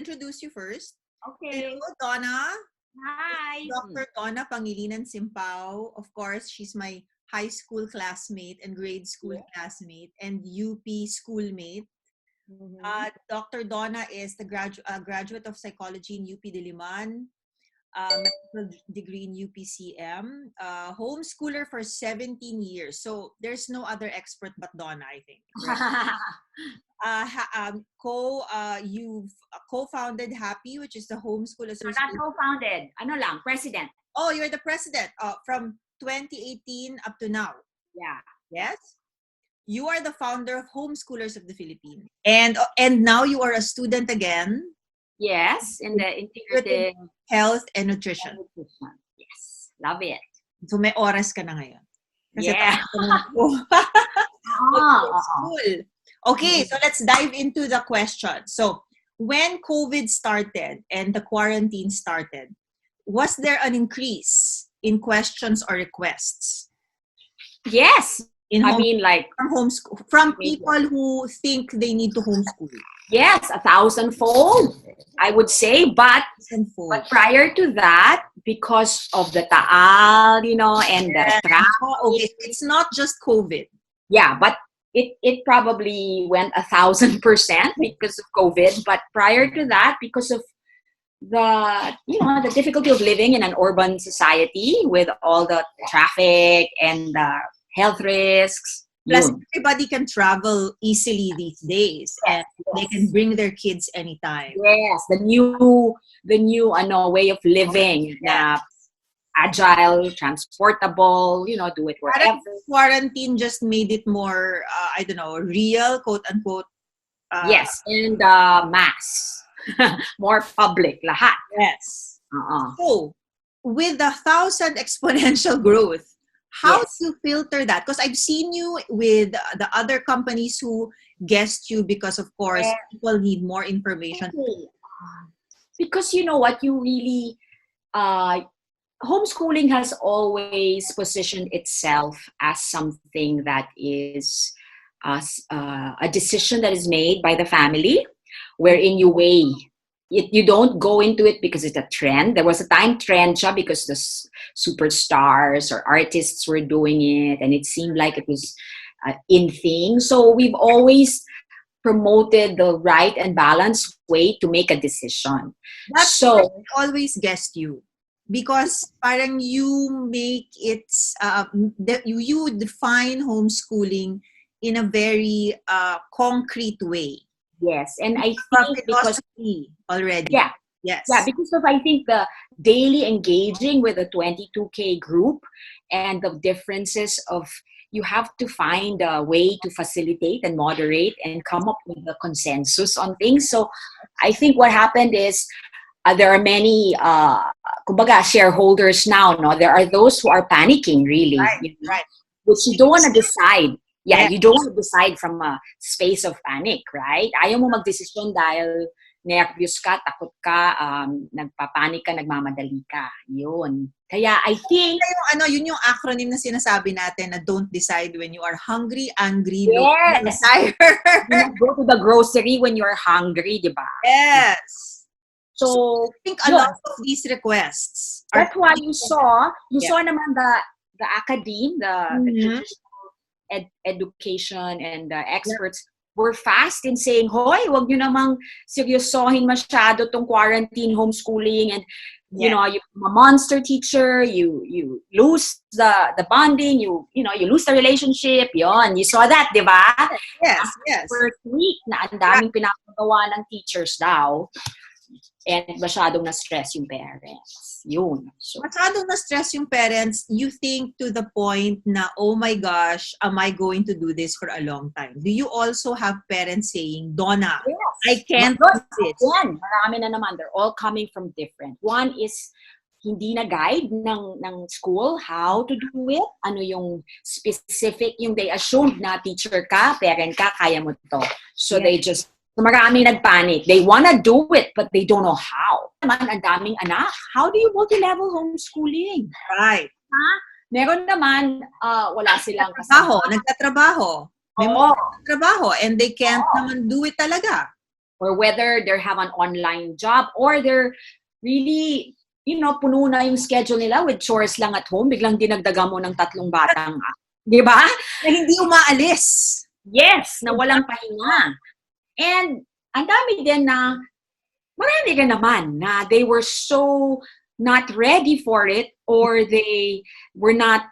Introduce you first. Okay. Hello, Donna. Hi. Dr. Donna Pangilinan-Simpao. Of course, she's my high school classmate and grade school classmate and UP schoolmate. Dr. Donna is the graduate of psychology in UP Diliman, medical degree in UPCM, homeschooler for 17 years. So there's no other expert but Donna, I think. Right? You've co-founded Happy, which is the homeschool association. Not co-founded. Ano lang, president. Oh, you're the president from 2018 up to now. Yeah. Yes? You are the founder of Homeschoolers of the Philippines. And now you are a student again. Yes, in the integrated health and nutrition. Yes, love it. So may oras ka na ngayon. Kasi yeah. School. Okay, so let's dive into the question. So when COVID started and the quarantine started, was there an increase in questions or requests? Yes. From people who think they need to homeschool. Yes, 1,000-fold, I would say. But prior to that, because of the taal, and the travel. Okay, it's not just COVID. Yeah, but it probably went 1,000% because of COVID. But prior to that, because of the difficulty of living in an urban society with all the traffic and the health risks. Plus, everybody can travel easily these days, and they can bring their kids anytime. Yes, the new way of living, agile, transportable, do it wherever. Quarantine just made it more, real, quote unquote. Yes, and mass, more public, lahat. Yes. So, with 1,000 exponential growth, how do you filter that? Because I've seen you with the other companies who guessed you because, of course, people need more information. Okay. Because you know what, you really, homeschooling has always positioned itself as something that is a decision that is made by the family, wherein you weigh. You don't go into it because it's a trend. There was a time trend because the superstars or artists were doing it, and it seemed like it was in thing. So we've always promoted the right and balanced way to make a decision. That's why I always guessed you, because parang you make it you define homeschooling in a very concrete way. Yes, and I think because already. Yeah. Yes. Yeah, because of, I think, the daily engaging with the 22K group and the differences of, you have to find a way to facilitate and moderate and come up with a consensus on things. So I think what happened is there are many kumbaga shareholders now, no? There are those who are panicking, really. Right. Which you don't want to decide. Yeah, you don't want to decide from a space of panic, right? Ayaw mo magdesisyon dahil nervous ka, takot ka, nagpapanik ka, nagmamadali ka. Yun. Kaya I think... Yun yung acronym na sinasabi natin na don't decide when you are hungry, angry, yes. tired. You go to the grocery when you're hungry, di ba? Yes. So I think a lot of these requests... That's why you saw naman the academe, the education and the experts were fast in saying, hoy, wag nyo namang seryosohin masyado tong quarantine homeschooling, and you're a monster teacher, you lose the bonding, you lose the relationship. Yon, you saw that, di ba? Yes. First week na ang daming pinapagawa ng teachers daw, and masyadong na-stress yung parents. Yun. So, masyadong na-stress yung parents, you think to the point na, oh my gosh, am I going to do this for a long time? Do you also have parents saying, Donna, I can't do this? Yan, marami na naman. They're all coming from different. One is, hindi na guide ng school how to do it. Ano yung specific, yung they assumed na teacher ka, parent ka, kaya mo to. So they just, marami nagpanic. They wanna do it, but they don't know how. Naman, ang daming anak. How do you multi-level homeschooling? Right. Ha? Meron naman, wala silang nagtatrabaho. May mga nagtatrabaho, and they can't naman do it talaga. or whether they have an online job, or they're really, puno na yung schedule nila with chores lang at home, biglang dinagdagan mo ng 3 batang, di ba? Na hindi umaalis. Yes, na walang pahinga. And ang dami din na, marami ka naman na they were so not ready for it, or they were not,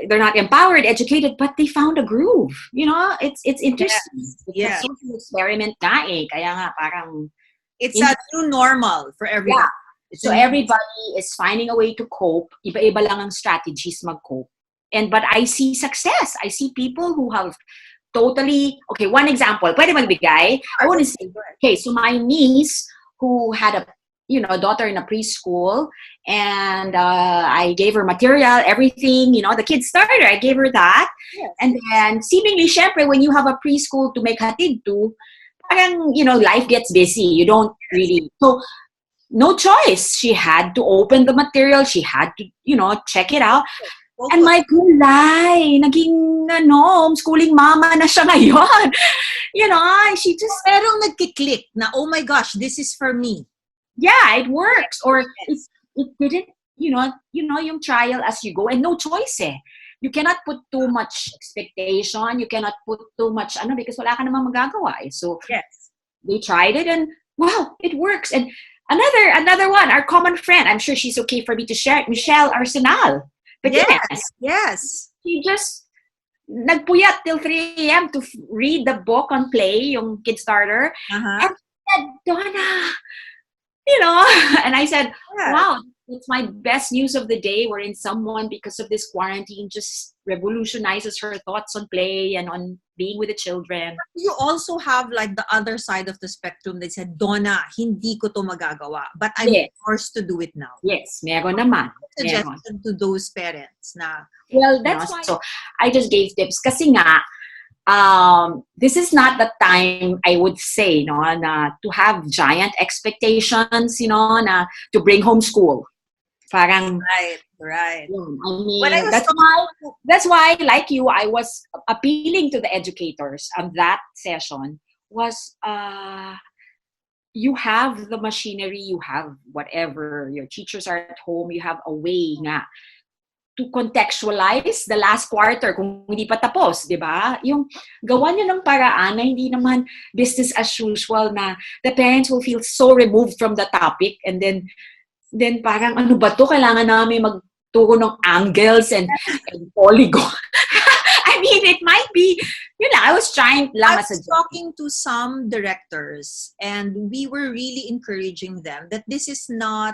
they're not empowered, educated, but they found a groove. It's interesting. Yes. It's a social experiment nga eh. Kaya nga parang, it's a new normal for everyone. Yeah. So everybody is finding a way to cope. Iba-iba lang ang strategies mag-cope. But I see success. I see people who have totally, okay, one example, pwede magbigay. I want to say, okay, so my niece who had a daughter in a preschool, and I gave her material, everything, the kids starter, I gave her that. Yes. And then, seemingly, syempre, when you have a preschool to make hatid to, parang, life gets busy. You don't really, so, no choice. She had to open the material. She had to, check it out. Okay. And my gulay, naging, homeschooling mama na siya ngayon. She just, merong nagkiklik na, oh my gosh, this is for me. Yeah, it works. Or it didn't, yung trial as you go, and no choice eh. You cannot put too much expectation. You cannot put too much, because wala ka namang magagawa eh. So, yes, they tried it, and wow, it works. And another one, our common friend, I'm sure she's okay for me to share it, Michelle Arsenal. But yes. She just nagpuyat till 3 a.m. to read the book on Play, yung Kid Starter. Uh-huh. And said, Donna, and I said, wow, it's my best news of the day, wherein someone, because of this quarantine, just revolutionizes her thoughts on play and on being with the children. You also have like the other side of the spectrum that said, Donna, hindi ko to magagawa, but I'm forced to do it now. Yes, meron naman. Suggestion to those parents na. Well, that's why. So I just gave tips kasi nga, this is not the time, I would say, na to have giant expectations, na to bring homeschool. Parang, right. I mean, that's why, like you, I was appealing to the educators on that session was, you have the machinery, you have whatever, your teachers are at home, you have a way nga to contextualize the last quarter kung hindi pa tapos, di ba? Yung gawa nyo ng paraan na hindi naman business as usual na the parents will feel so removed from the topic, and then parang ano ba to? Kailangan namin magturo ng angles and polygon. I mean, it might be, I was trying lang as a talking to some directors, and we were really encouraging them that this is not,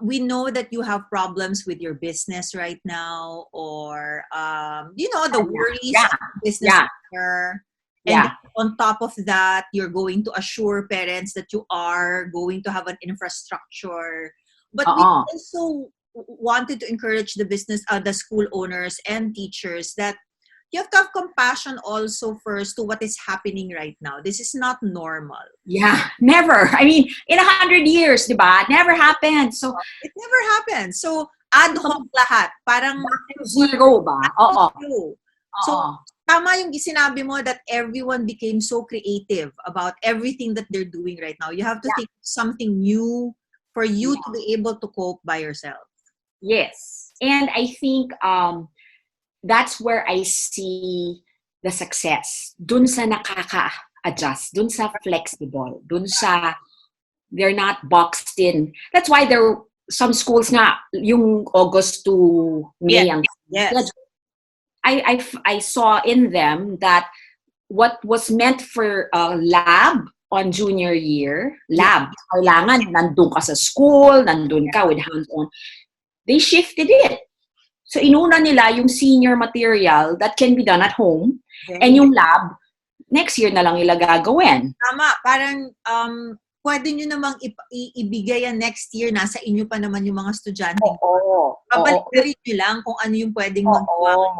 we know that you have problems with your business right now, or, the worries of the business owner. And on top of that, you're going to assure parents that you are going to have an infrastructure. But we also wanted to encourage the school owners and teachers that you have to have compassion also first to what is happening right now. This is not normal. Yeah, never. I mean, in 100 years, di ba? Never happened. So it never happened. So ad hoc lahat. Parang zero ba? Oo. So tama yung sinabi mo that everyone became so creative about everything that they're doing right now. You have to think something new for you to be able to cope by yourself. Yes. And I think that's where I see the success. Dun sa nakaka-adjust, dun sa flexible, dun sa they're not boxed in. That's why some schools nga, yung August to May. Yes. I saw in them that what was meant for lab on junior year, kailangan nandun ka sa school, nandun ka with hands-on. They shifted it. So, inuna nila yung senior material that can be done at home, and yung lab, next year na lang nila gagawin. Tama. Parang, pwede nyo namang ibigay yan next year. Nasa inyo pa naman yung mga estudyante. Babalik nyo lang kung ano yung pwedeng magawa.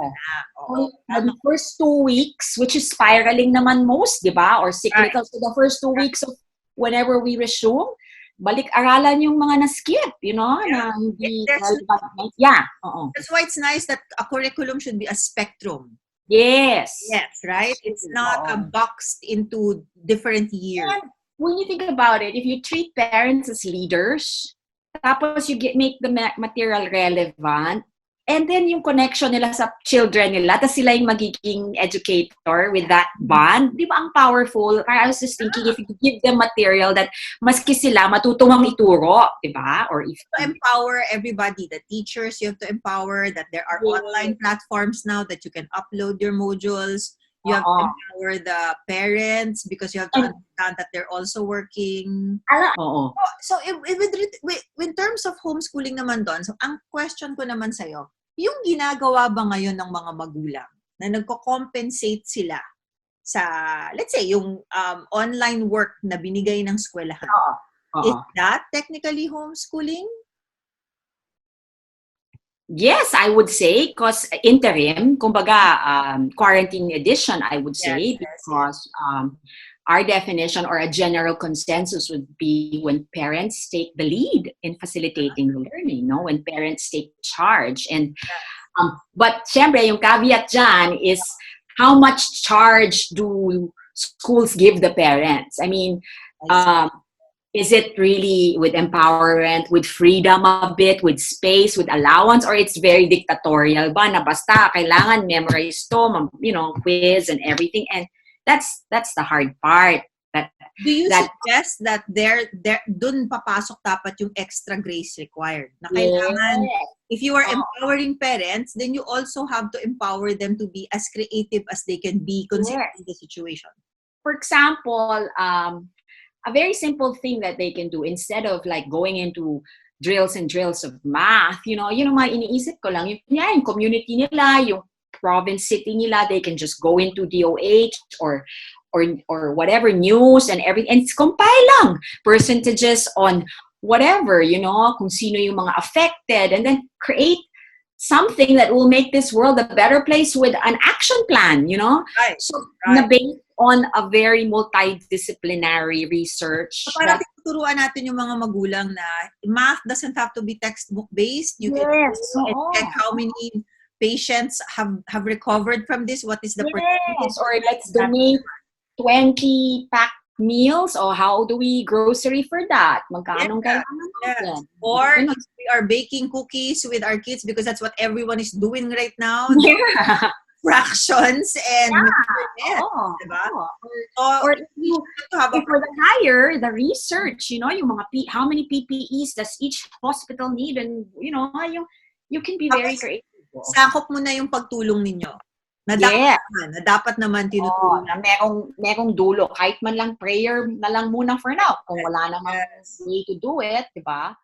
The first 2 weeks, which is spiraling naman most, di ba? Or cyclical. So, the first 2 weeks of whenever we resume, balik-aralan yung mga na-skip, na hindi. That's why it's nice that a curriculum should be a spectrum. Yes. Yes, right? It's not boxed into different years. And when you think about it, if you treat parents as leaders, tapos you make the material relevant, and then yung connection nila sa children nila, tapos sila yung magiging educator with that bond, di ba ang powerful? Kaya I was just thinking, if you give them material that maski sila matutong ituro, di ba? Or if to empower everybody, the teachers, you have to empower that there are online platforms now that you can upload your modules. You have to empower the parents because you have to understand that they're also working. So, in terms of homeschooling naman doon, so ang question ko naman sa'yo, yung ginagawa ba ngayon ng mga magulang na nagko-compensate sila sa, let's say, yung online work na binigay ng eskwelahan, is that technically homeschooling? Yes, I would say, because interim, kumbaga, quarantine edition, I would say, because our definition or a general consensus would be when parents take the lead in facilitating the learning, no? When parents take charge. And but syempre, yung caveat dyan is how much charge do schools give the parents? I mean, is it really with empowerment, with freedom a bit, with space, with allowance, or it's very dictatorial ba na basta kailangan memorize to, quiz and everything? And that's the hard part. Do you suggest that dun papasok dapat yung extra grace required? Na kailangan, if you are empowering parents, then you also have to empower them to be as creative as they can be considering the situation. For example, a very simple thing that they can do instead of like going into drills and drills of math, mga iniisip ko lang, yung community nila, yung province city nila, they can just go into DOH or whatever news and everything, and it's compile lang percentages on whatever, kung sino yung mga affected, and then create something that will make this world a better place with an action plan, Right. So, na based on a very multidisciplinary research. So, parang tuturuan natin yung mga magulang na math doesn't have to be textbook-based. You can check how many patients have recovered from this. What is the percentage? Or let's donate 20 packed meals, or how do we grocery for that? Magkano kailangan natin? Or if we are baking cookies with our kids because that's what everyone is doing right now. Fractions and diba? Or if for the higher, the research, yung mga how many PPEs does each hospital need, and you can be very creative. Sakop mo na yung pagtulong ninyo. Na dapat naman tinutulong. Na merong dulo, kahit man lang prayer na lang muna for now. Kung wala namang way to do it, diba?